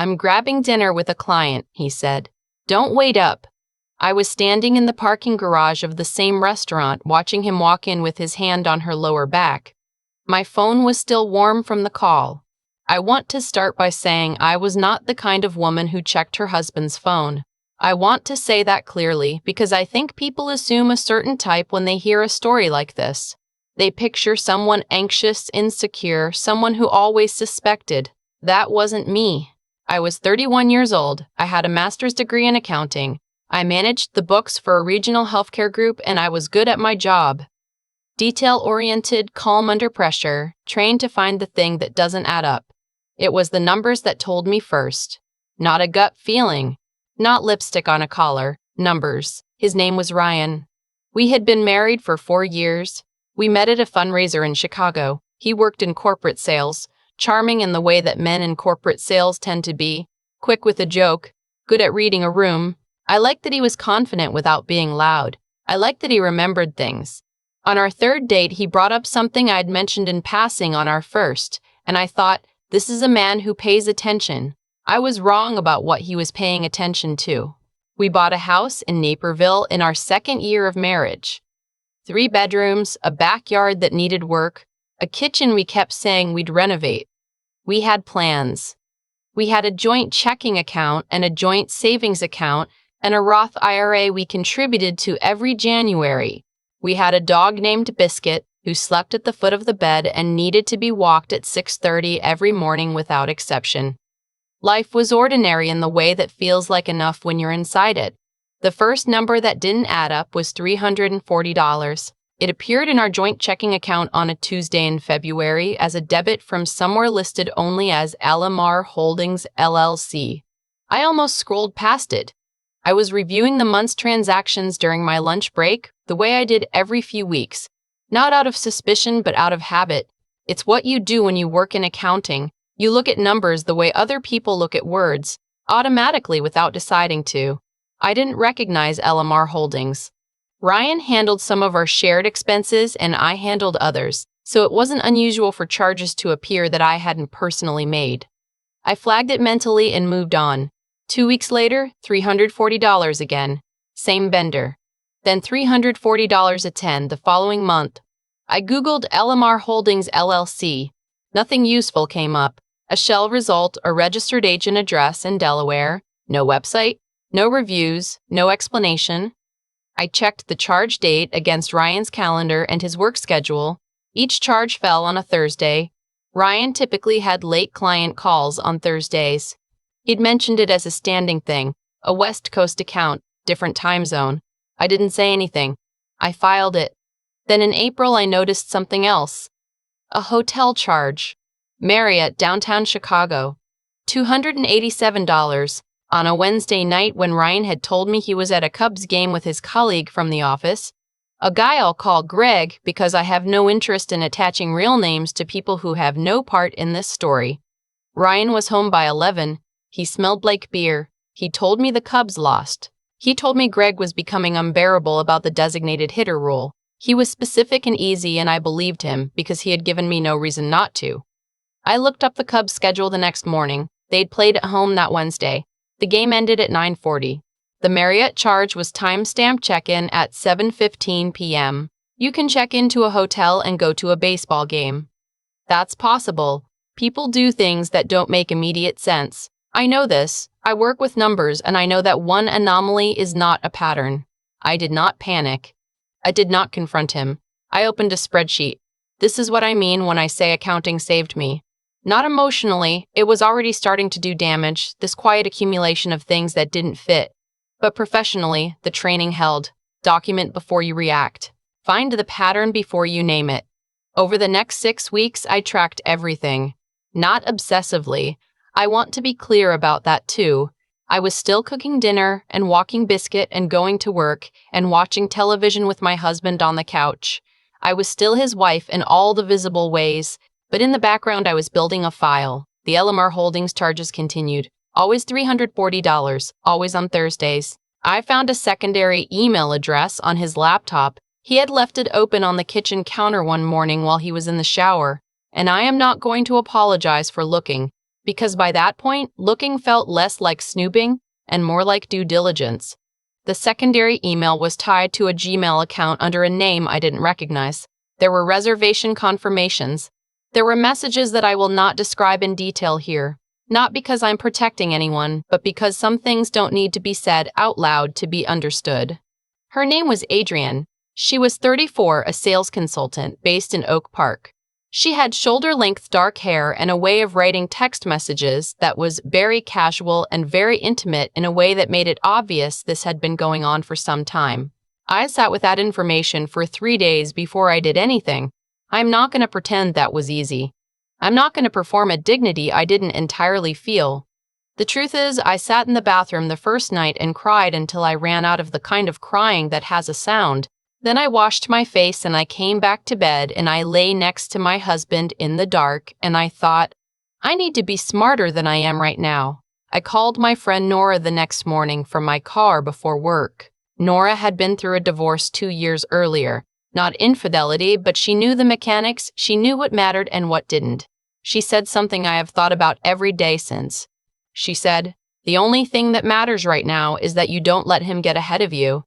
"I'm grabbing dinner with a client," he said. "Don't wait up." I was standing in the parking garage of the same restaurant, watching him walk in with his hand on her lower back. My phone was still warm from the call. I want to start by saying I was not the kind of woman who checked her husband's phone. I want to say that clearly because I think people assume a certain type when they hear a story like this. They picture someone anxious, insecure, someone who always suspected. That wasn't me. I was 31 years old. I had a master's degree in accounting. I managed the books for a regional healthcare group, and I was good at my job. Detail-oriented, calm under pressure, trained to find the thing that doesn't add up. It was the numbers that told me first. Not a gut feeling. Not lipstick on a collar. Numbers. His name was Ryan. We had been married for 4 years. We met at a fundraiser in Chicago. He worked in corporate sales, charming in the way that men in corporate sales tend to be, quick with a joke, good at reading a room. I liked that he was confident without being loud. I liked that he remembered things. On our third date, he brought up something I'd mentioned in passing on our first, and I thought, this is a man who pays attention. I was wrong about what he was paying attention to. We bought a house in Naperville in our second year of marriage. 3 bedrooms, a backyard that needed work, a kitchen we kept saying we'd renovate. We had plans. We had a joint checking account and a joint savings account and a Roth IRA we contributed to every January. We had a dog named Biscuit who slept at the foot of the bed and needed to be walked at 6:30 every morning without exception. Life was ordinary in the way that feels like enough when you're inside it. The first number that didn't add up was $340. It appeared in our joint checking account on a Tuesday in February as a debit from somewhere listed only as LMR Holdings LLC. I almost scrolled past it. I was reviewing the month's transactions during my lunch break, the way I did every few weeks. Not out of suspicion, but out of habit. It's what you do when you work in accounting. You look at numbers the way other people look at words, automatically without deciding to. I didn't recognize LMR Holdings. Ryan handled some of our shared expenses and I handled others, so it wasn't unusual for charges to appear that I hadn't personally made. I flagged it mentally and moved on. 2 weeks later, $340 again. Same vendor. Then $340 again the following month. I Googled LMR Holdings LLC. Nothing useful came up. A shell result, a registered agent address in Delaware, no website, no reviews, no explanation. I checked the charge date against Ryan's calendar and his work schedule. Each charge fell on a Thursday. Ryan typically had late client calls on Thursdays. He'd mentioned it as a standing thing, a West Coast account, different time zone. I didn't say anything. I filed it. Then in April, I noticed something else. A hotel charge. Marriott, downtown Chicago. $287 on a Wednesday night when Ryan had told me he was at a Cubs game with his colleague from the office. A guy I'll call Greg because I have no interest in attaching real names to people who have no part in this story. Ryan was home by 11. He smelled like beer. He told me the Cubs lost. He told me Greg was becoming unbearable about the designated hitter rule. He was specific and easy, and I believed him because he had given me no reason not to. I looked up the Cubs' schedule the next morning. They'd played at home that Wednesday. The game ended at 9:40. The Marriott charge was time-stamped check-in at 7:15 p.m. You can check into a hotel and go to a baseball game. That's possible. People do things that don't make immediate sense. I know this. I work with numbers, and I know that one anomaly is not a pattern. I did not panic. I did not confront him. I opened a spreadsheet. This is what I mean when I say accounting saved me. Not emotionally, it was already starting to do damage, this quiet accumulation of things that didn't fit. But professionally, the training held. Document before you react. Find the pattern before you name it. Over the next 6 weeks, I tracked everything. Not obsessively. I want to be clear about that too. I was still cooking dinner and walking Biscuit and going to work and watching television with my husband on the couch. I was still his wife in all the visible ways, but in the background I was building a file. The LMR Holdings charges continued. Always $340, always on Thursdays. I found a secondary email address on his laptop. He had left it open on the kitchen counter one morning while he was in the shower, and I am not going to apologize for looking. because by that point, looking felt less like snooping and more like due diligence. The secondary email was tied to a Gmail account under a name I didn't recognize. There were reservation confirmations. There were messages that I will not describe in detail here, not because I'm protecting anyone, but because some things don't need to be said out loud to be understood. Her name was Adrienne. She was 34, a sales consultant based in Oak Park. She had shoulder-length dark hair and a way of writing text messages that was very casual and very intimate in a way that made it obvious this had been going on for some time. I sat with that information for 3 days before I did anything. I'm not going to pretend that was easy. I'm not going to perform a dignity I didn't entirely feel. The truth is, I sat in the bathroom the first night and cried until I ran out of the kind of crying that has a sound. Then I washed my face and I came back to bed and I lay next to my husband in the dark and I thought, I need to be smarter than I am right now. I called my friend Nora the next morning from my car before work. Nora had been through a divorce 2 years earlier. Not infidelity, but she knew the mechanics, she knew what mattered and what didn't. She said something I have thought about every day since. She said, the only thing that matters right now is that you don't let him get ahead of you.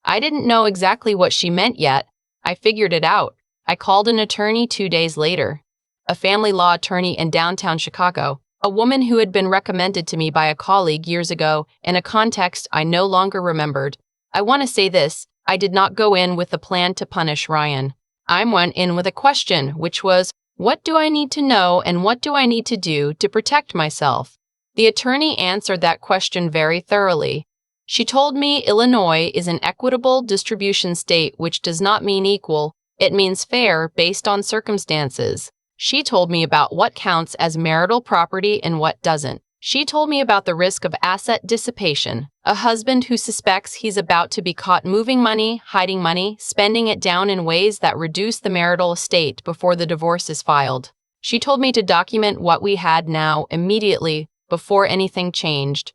I didn't know exactly what she meant yet. I figured it out. I called an attorney 2 days later. A family law attorney in downtown Chicago, a woman who had been recommended to me by a colleague years ago in a context I no longer remembered. I want to say this, I did not go in with a plan to punish Ryan. I went in with a question, which was, what do I need to know and what do I need to do to protect myself? The attorney answered that question very thoroughly. She told me Illinois is an equitable distribution state, which does not mean equal, it means fair based on circumstances. She told me about what counts as marital property and what doesn't. She told me about the risk of asset dissipation, a husband who suspects he's about to be caught moving money, hiding money, spending it down in ways that reduce the marital estate before the divorce is filed. She told me to document what we had now immediately before anything changed.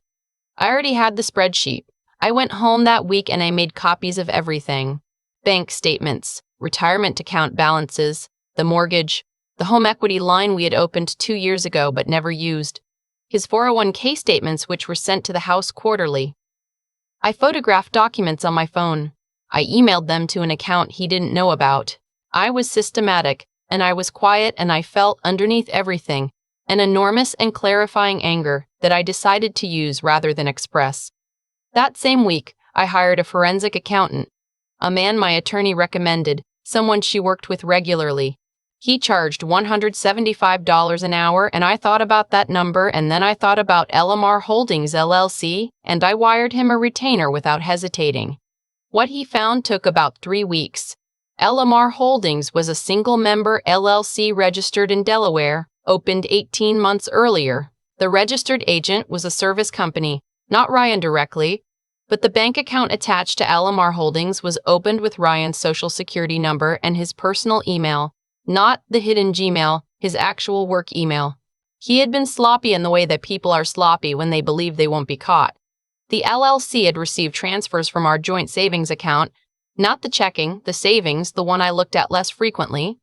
I already had the spreadsheet. I went home that week and I made copies of everything. Bank statements, retirement account balances, the mortgage, the home equity line we had opened 2 years ago but never used, his 401k statements which were sent to the house quarterly. I photographed documents on my phone. I emailed them to an account he didn't know about. I was systematic, and I was quiet, and I felt underneath everything an enormous and clarifying anger that I decided to use rather than express. That same week, I hired a forensic accountant, a man my attorney recommended, someone she worked with regularly. He charged $175 an hour, and I thought about that number, and then I thought about LMR Holdings LLC, and I wired him a retainer without hesitating. What he found took about 3 weeks. LMR Holdings was a single-member LLC registered in Delaware, opened 18 months earlier. The registered agent was a service company, not Ryan directly, but the bank account attached to LMR Holdings was opened with Ryan's social security number and his personal email, not the hidden Gmail, his actual work email. He had been sloppy in the way that people are sloppy when they believe they won't be caught. The LLC had received transfers from our joint savings account, not the checking, the savings, the one I looked at less frequently,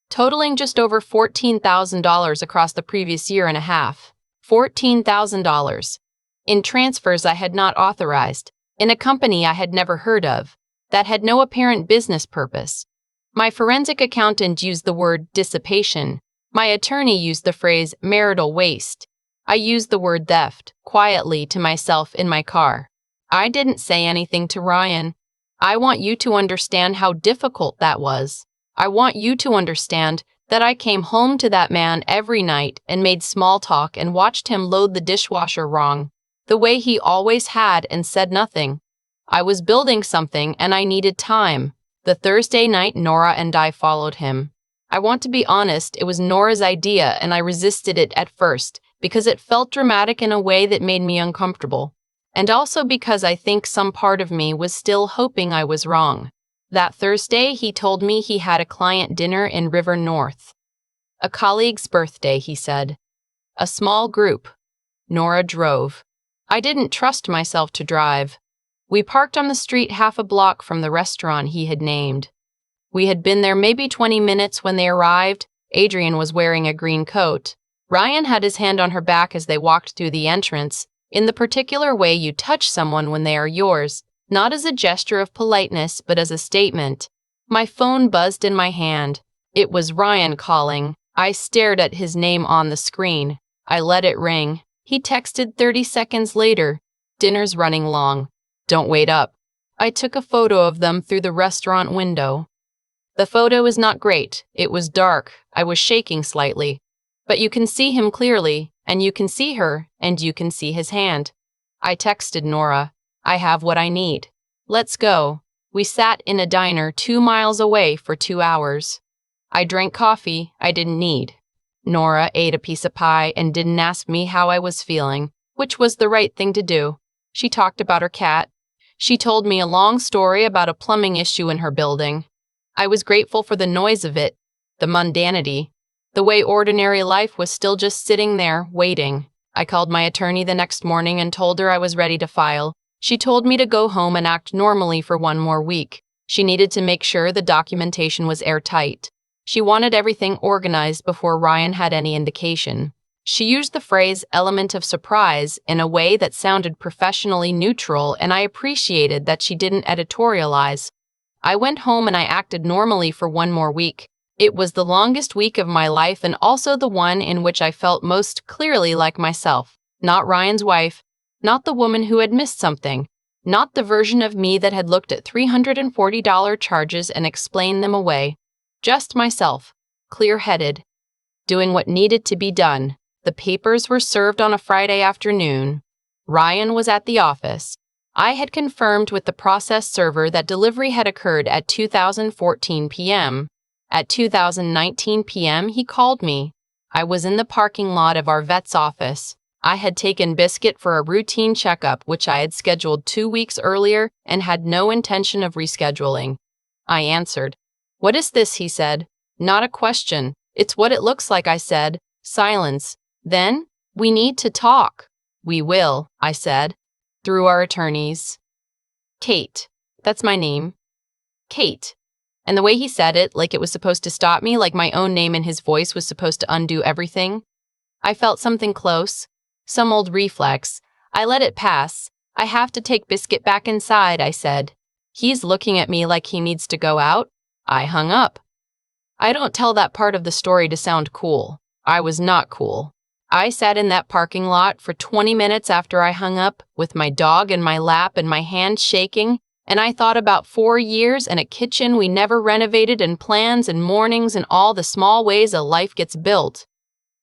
totaling just over $14,000 across the previous year and a half. $14,000. In transfers I had not authorized, in a company I had never heard of, that had no apparent business purpose. My forensic accountant used the word dissipation. My attorney used the phrase marital waste. I used the word theft, quietly to myself in my car. I didn't say anything to Ryan. I want you to understand how difficult that was. I want you to understand that I came home to that man every night and made small talk and watched him load the dishwasher wrong, the way he always had, and said nothing. I was building something and I needed time. The Thursday night Nora and I followed him. I want to be honest, it was Nora's idea and I resisted it at first because it felt dramatic in a way that made me uncomfortable, and also because I think some part of me was still hoping I was wrong. That Thursday, he told me he had a client dinner in River North. A colleague's birthday, he said. A small group. Nora drove. I didn't trust myself to drive. We parked on the street half a block from the restaurant he had named. We had been there maybe 20 minutes when they arrived. Adrienne was wearing a green coat. Ryan had his hand on her back as they walked through the entrance, in the particular way you touch someone when they are yours, not as a gesture of politeness, but as a statement. My phone buzzed in my hand. It was Ryan calling. I stared at his name on the screen. I let it ring. He texted 30 seconds later. Dinner's running long. Don't wait up. I took a photo of them through the restaurant window. The photo is not great. It was dark. I was shaking slightly. But you can see him clearly, and you can see her, and you can see his hand. I texted Nora. I have what I need. Let's go. We sat in a diner 2 miles away for 2 hours. I drank coffee I didn't need. Nora ate a piece of pie and didn't ask me how I was feeling, which was the right thing to do. She talked about her cat. She told me a long story about a plumbing issue in her building. I was grateful for the noise of it, the mundanity, the way ordinary life was still just sitting there, waiting. I called my attorney the next morning and told her I was ready to file. She told me to go home and act normally for 1 more week. She needed to make sure the documentation was airtight. She wanted everything organized before Ryan had any indication. She used the phrase element of surprise in a way that sounded professionally neutral, and I appreciated that she didn't editorialize. I went home and I acted normally for 1 more week. It was the longest week of my life and also the one in which I felt most clearly like myself. Not Ryan's wife, not the woman who had missed something, not the version of me that had looked at $340 charges and explained them away. Just myself, clear-headed, doing what needed to be done. The papers were served on a Friday afternoon. Ryan was at the office. I had confirmed with the process server that delivery had occurred at 2014 p.m. At 2019 p.m., he called me. I was in the parking lot of our vet's office. I had taken Biscuit for a routine checkup, which I had scheduled 2 weeks earlier and had no intention of rescheduling. I answered. "What is this?" he said. "Not a question. It's what it looks like," I said. Silence. Then, "We need to talk." "We will," I said. "Through our attorneys." Kate. That's my name. Kate. And the way he said it, like it was supposed to stop me, like my own name in his voice was supposed to undo everything. I felt something close, some old reflex. I let it pass. "I have to take Biscuit back inside," I said. "He's looking at me like he needs to go out." I hung up. I don't tell that part of the story to sound cool. I was not cool. I sat in that parking lot for 20 minutes after I hung up, with my dog in my lap and my hand shaking, and I thought about 4 years and a kitchen we never renovated and plans and mornings and all the small ways a life gets built.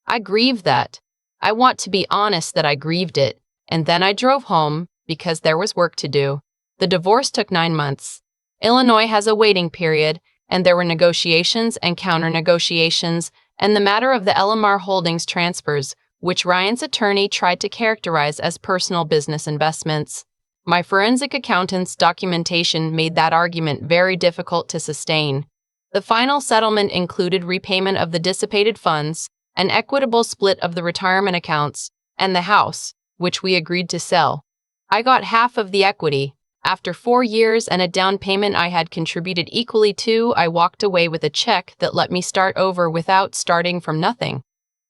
I grieved that. I want to be honest that I grieved it. And then I drove home, because there was work to do. The divorce took 9 months. Illinois has a waiting period, and there were negotiations and counter-negotiations, and the matter of the LMR Holdings transfers, which Ryan's attorney tried to characterize as personal business investments. My forensic accountant's documentation made that argument very difficult to sustain. The final settlement included repayment of the dissipated funds, an equitable split of the retirement accounts, and the house, which we agreed to sell. I got half of the equity. After 4 years and a down payment I had contributed equally to, I walked away with a check that let me start over without starting from nothing.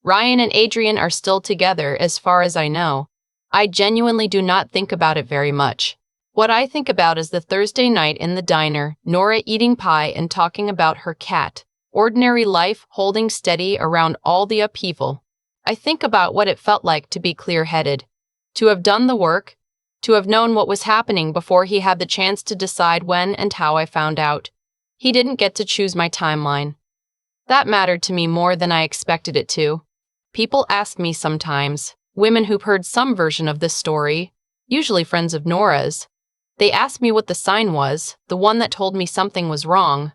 Ryan and Adrian are still together, as far as I know. I genuinely do not think about it very much. What I think about is the Thursday night in the diner, Nora eating pie and talking about her cat, ordinary life holding steady around all the upheaval. I think about what it felt like to be clear-headed, to have done the work, to have known what was happening before he had the chance to decide when and how I found out. He didn't get to choose my timeline. That mattered to me more than I expected it to. People ask me sometimes, women who've heard some version of this story, usually friends of Nora's. They ask me what the sign was, the one that told me something was wrong.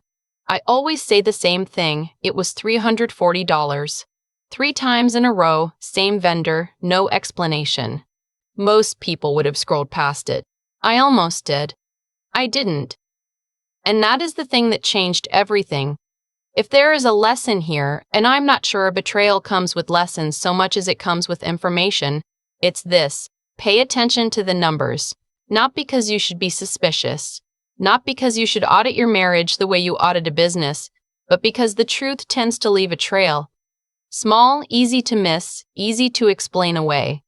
I always say the same thing. It was $340. 3 times in a row, same vendor, no explanation. Most people would have scrolled past it. I almost did. I didn't. And that is the thing that changed everything. If there is a lesson here, and I'm not sure a betrayal comes with lessons so much as it comes with information, it's this: pay attention to the numbers. Not because you should be suspicious, not because you should audit your marriage the way you audit a business, but because the truth tends to leave a trail. Small, easy to miss, easy to explain away.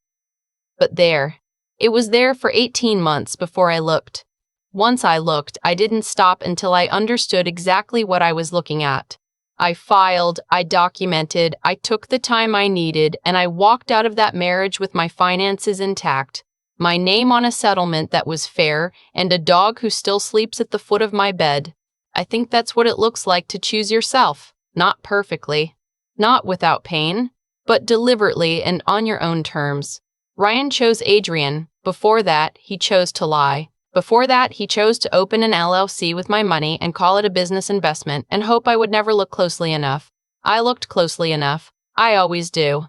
But there. It was there for 18 months before I looked. Once I looked, I didn't stop until I understood exactly what I was looking at. I filed, I documented, I took the time I needed, and I walked out of that marriage with my finances intact, my name on a settlement that was fair, and a dog who still sleeps at the foot of my bed. I think that's what it looks like to choose yourself, not perfectly, not without pain, but deliberately and on your own terms. Ryan chose Adrian. Before that, he chose to lie. Before that, he chose to open an LLC with my money and call it a business investment and hope I would never look closely enough. I looked closely enough. I always do.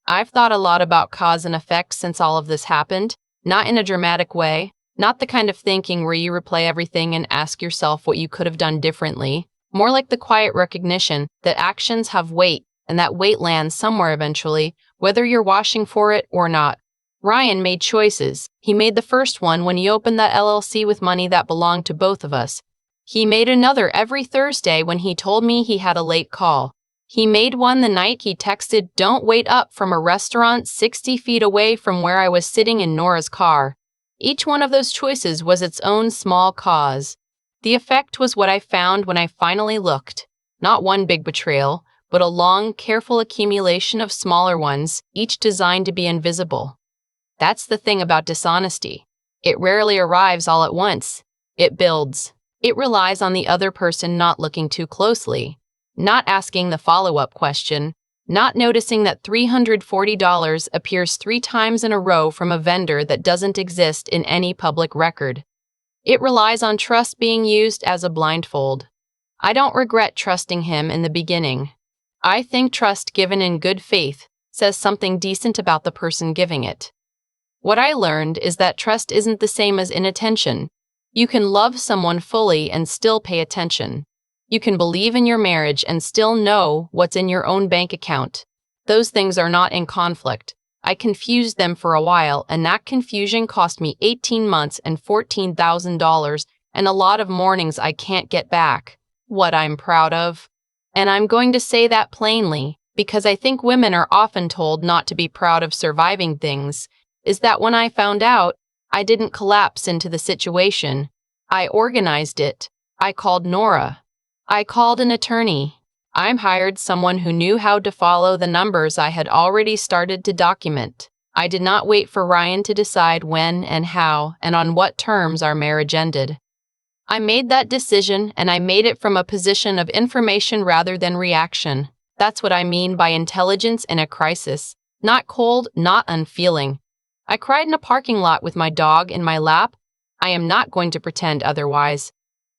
I've thought a lot about cause and effect since all of this happened, not in a dramatic way, not the kind of thinking where you replay everything and ask yourself what you could have done differently, more like the quiet recognition that actions have weight and that weight lands somewhere eventually, whether you're washing for it or not. Ryan made choices. He made the first one when he opened that LLC with money that belonged to both of us. He made another every Thursday when he told me he had a late call. He made one the night he texted, "Don't wait up," from a restaurant 60 feet away from where I was sitting in Nora's car. Each one of those choices was its own small cause. The effect was what I found when I finally looked. Not one big betrayal, but a long, careful accumulation of smaller ones, each designed to be invisible. That's the thing about dishonesty. It rarely arrives all at once. It builds. It relies on the other person not looking too closely, not asking the follow-up question, not noticing that $340 appears 3 times in a row from a vendor that doesn't exist in any public record. It relies on trust being used as a blindfold. I don't regret trusting him in the beginning. I think trust given in good faith says something decent about the person giving it. What I learned is that trust isn't the same as inattention. You can love someone fully and still pay attention. You can believe in your marriage and still know what's in your own bank account. Those things are not in conflict. I confused them for a while, and that confusion cost me 18 months and $14,000 and a lot of mornings I can't get back. What I'm proud of. And I'm going to say that plainly, because I think women are often told not to be proud of surviving things, is that when I found out, I didn't collapse into the situation. I organized it. I called Nora. I called an attorney. I hired someone who knew how to follow the numbers I had already started to document. I did not wait for Ryan to decide when and how and on what terms our marriage ended. I made that decision, and I made it from a position of information rather than reaction. That's what I mean by intelligence in a crisis. Not cold, not unfeeling. I cried in a parking lot with my dog in my lap. I am not going to pretend otherwise.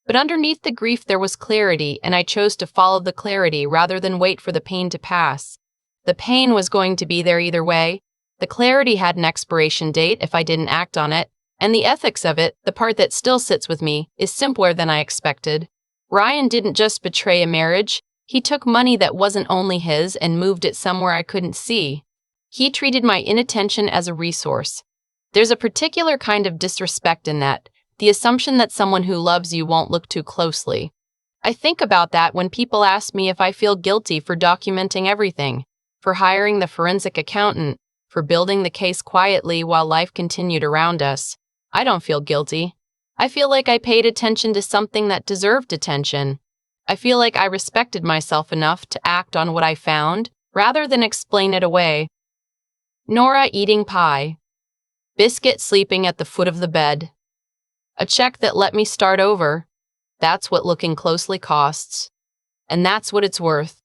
But underneath the grief there was clarity, and I chose to follow the clarity rather than wait for the pain to pass. The pain was going to be there either way. The clarity had an expiration date if I didn't act on it, and the ethics of it, the part that still sits with me, is simpler than I expected. Ryan didn't just betray a marriage. He took money that wasn't only his and moved it somewhere I couldn't see. He treated my inattention as a resource. There's a particular kind of disrespect in that, the assumption that someone who loves you won't look too closely. I think about that when people ask me if I feel guilty for documenting everything, for hiring the forensic accountant, for building the case quietly while life continued around us. I don't feel guilty. I feel like I paid attention to something that deserved attention. I feel like I respected myself enough to act on what I found, rather than explain it away. Nora eating pie. Biscuit sleeping at the foot of the bed. A check that let me start over. That's what looking closely costs. And that's what it's worth.